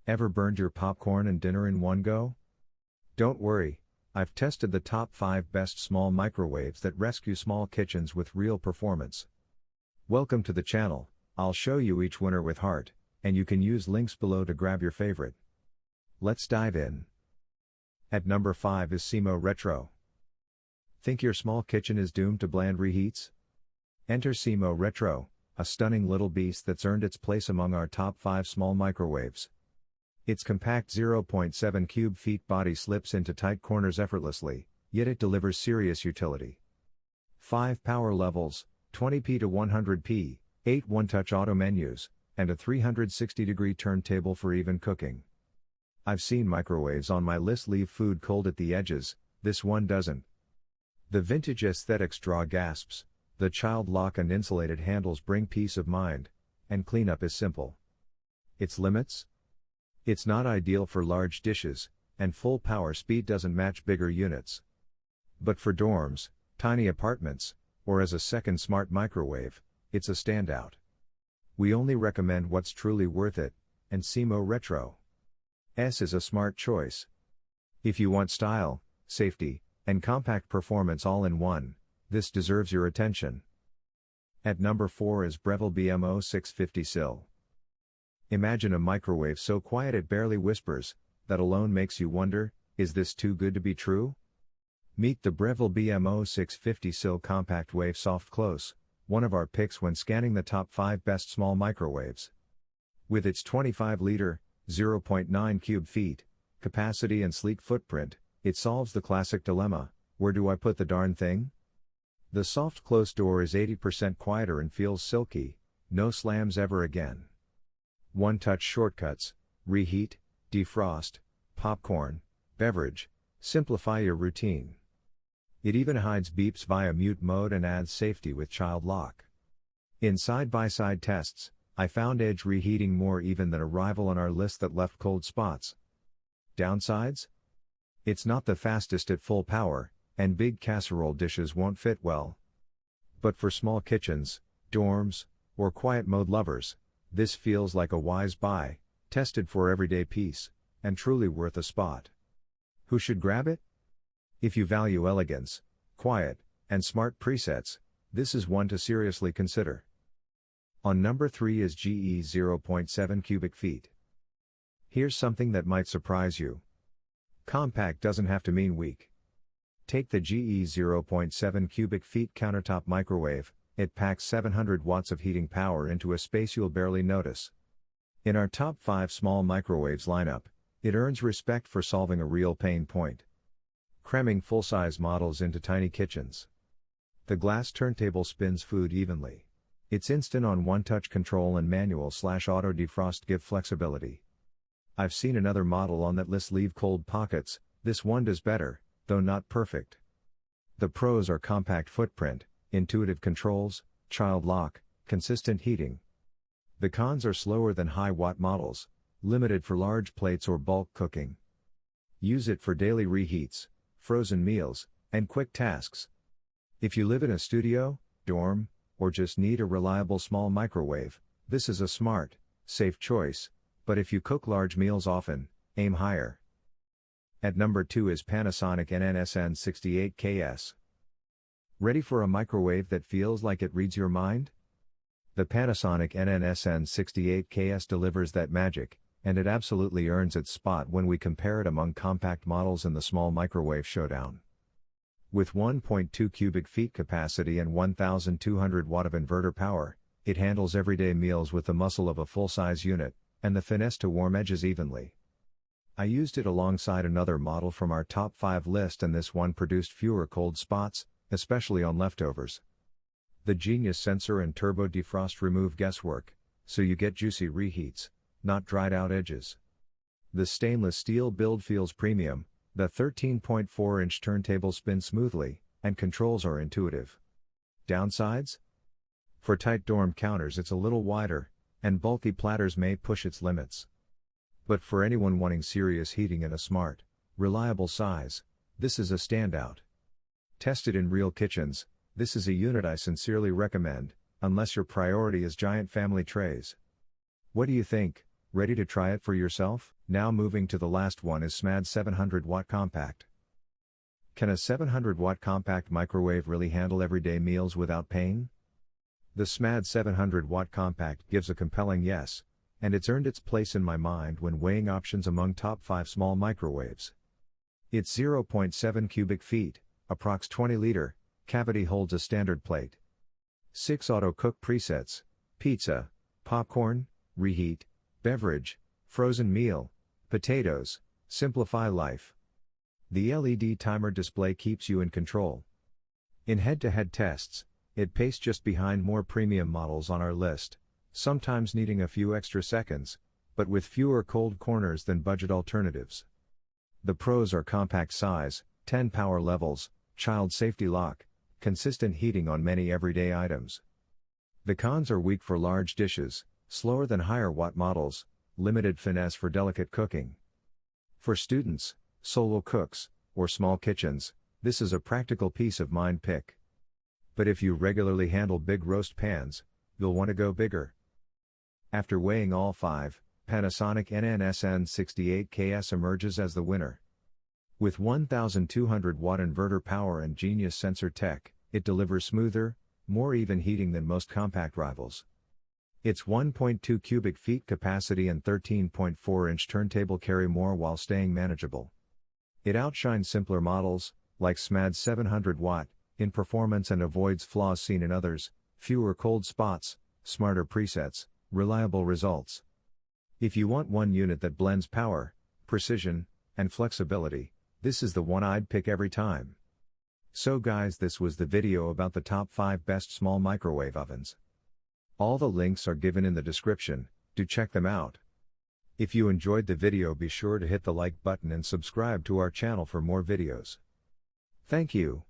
Ever burned your popcorn and dinner in one go? Don't worry, I've tested the top 5 best small microwaves that rescue small kitchens with real performance. Welcome to the channel. I'll show you each winner with heart, and you can use links below to grab your favorite. Let's dive in. At number 5 is SIMOE Retro. Think your small kitchen is doomed to bland reheats? Enter SIMOE Retro, a stunning little beast that's earned its place among our top 5 small microwaves. Its compact 0.7 cube feet body slips into tight corners effortlessly, yet it delivers serious utility. 5 power levels, 20p to 100p, 8 one-touch auto menus, and a 360-degree turntable for even cooking. I've seen microwaves on my list leave food cold at the edges, this one doesn't. The vintage aesthetics draw gasps, the child lock and insulated handles bring peace of mind, and cleanup is simple. Its limits? It's not ideal for large dishes, and full power speed doesn't match bigger units. But for dorms, tiny apartments, or as a second smart microwave, it's a standout. We only recommend what's truly worth it, and SIMOE Retro S is a smart choice. If you want style, safety, and compact performance all in one, this deserves your attention. At number 4 is Breville BMO650SIL. Imagine a microwave so quiet it barely whispers, that alone makes you wonder, is this too good to be true? Meet the Breville BMO650SIL Compact Wave Soft Close, one of our picks when scanning the top 5 best small microwaves. With its 25-liter, 0.9 cube feet, capacity and sleek footprint, it solves the classic dilemma, where do I put the darn thing? The soft close door is 80% quieter and feels silky, no slams ever again. One-touch shortcuts, reheat, defrost, popcorn, beverage, simplify your routine. It even hides beeps via mute mode and adds safety with child lock. In side-by-side tests, I found edge reheating more even than a rival on our list that left cold spots. Downsides? It's not the fastest at full power, and big casserole dishes won't fit well. But for small kitchens, dorms, or quiet mode lovers, this feels like a wise buy, tested for everyday peace, and truly worth a spot. Who should grab it? If you value elegance, quiet, and smart presets, this is one to seriously consider. On number 3 is GE 0.7 cubic feet. Here's something that might surprise you. Compact doesn't have to mean weak. Take the GE 0.7 cubic feet countertop microwave. It packs 700 watts of heating power into a space you'll barely notice. In our top 5 small microwaves lineup, it earns respect for solving a real pain point. Cramming full-size models into tiny kitchens. The glass turntable spins food evenly. Its instant on one-touch control and manual/auto defrost give flexibility. I've seen another model on that list leave cold pockets, this one does better, though not perfect. The pros are compact footprint, intuitive controls, child lock, consistent heating. The cons are slower than high-watt models, limited for large plates or bulk cooking. Use it for daily reheats, frozen meals, and quick tasks. If you live in a studio, dorm, or just need a reliable small microwave, this is a smart, safe choice, but if you cook large meals often, aim higher. At number 2 is Panasonic NN-SN68KS. Ready for a microwave that feels like it reads your mind? The Panasonic NN-SN68KS delivers that magic, and it absolutely earns its spot when we compare it among compact models in the small microwave showdown. With 1.2 cubic feet capacity and 1,200 watt of inverter power, it handles everyday meals with the muscle of a full-size unit, and the finesse to warm edges evenly. I used it alongside another model from our top 5 list, and this one produced fewer cold spots, especially on leftovers. The Genius sensor and turbo defrost remove guesswork, so you get juicy reheats, not dried out edges. The stainless steel build feels premium, the 13.4-inch turntable spins smoothly, and controls are intuitive. Downsides? For tight dorm counters it's a little wider, and bulky platters may push its limits. But for anyone wanting serious heating in a smart, reliable size, this is a standout. Tested in real kitchens, this is a unit I sincerely recommend, unless your priority is giant family trays. What do you think? Ready to try it for yourself? Now moving to the last one is Smad 700 Watt Compact. Can a 700 Watt compact microwave really handle everyday meals without pain? The Smad 700 Watt Compact gives a compelling yes, and it's earned its place in my mind when weighing options among top 5 small microwaves. Its 0.7 cubic feet, approx 20 liter, cavity holds a standard plate. 6 auto-cook presets: pizza, popcorn, reheat, beverage, frozen meal, potatoes, simplify life. The LED timer display keeps you in control. In head-to-head tests, it paced just behind more premium models on our list, sometimes needing a few extra seconds, but with fewer cold corners than budget alternatives. The pros are compact size, 10 power levels, child safety lock, consistent heating on many everyday items. The cons are weak for large dishes, slower than higher watt models, limited finesse for delicate cooking. For students, solo cooks, or small kitchens, this is a practical peace of mind pick. But if you regularly handle big roast pans, you'll want to go bigger. After weighing all 5, Panasonic NN-SN68KS emerges as the winner. With 1200 watt inverter power and genius sensor tech, it delivers smoother, more even heating than most compact rivals. Its 1.2 cubic feet capacity and 13.4-inch turntable carry more while staying manageable. It outshines simpler models, like Smad's 700 watt, in performance and avoids flaws seen in others: fewer cold spots, smarter presets, reliable results. If you want one unit that blends power, precision, and flexibility, this is the one I'd pick every time. So guys, this was the video about the top 5 best small microwave ovens. All the links are given in the description, do check them out. If you enjoyed the video, be sure to hit the like button and subscribe to our channel for more videos. Thank you.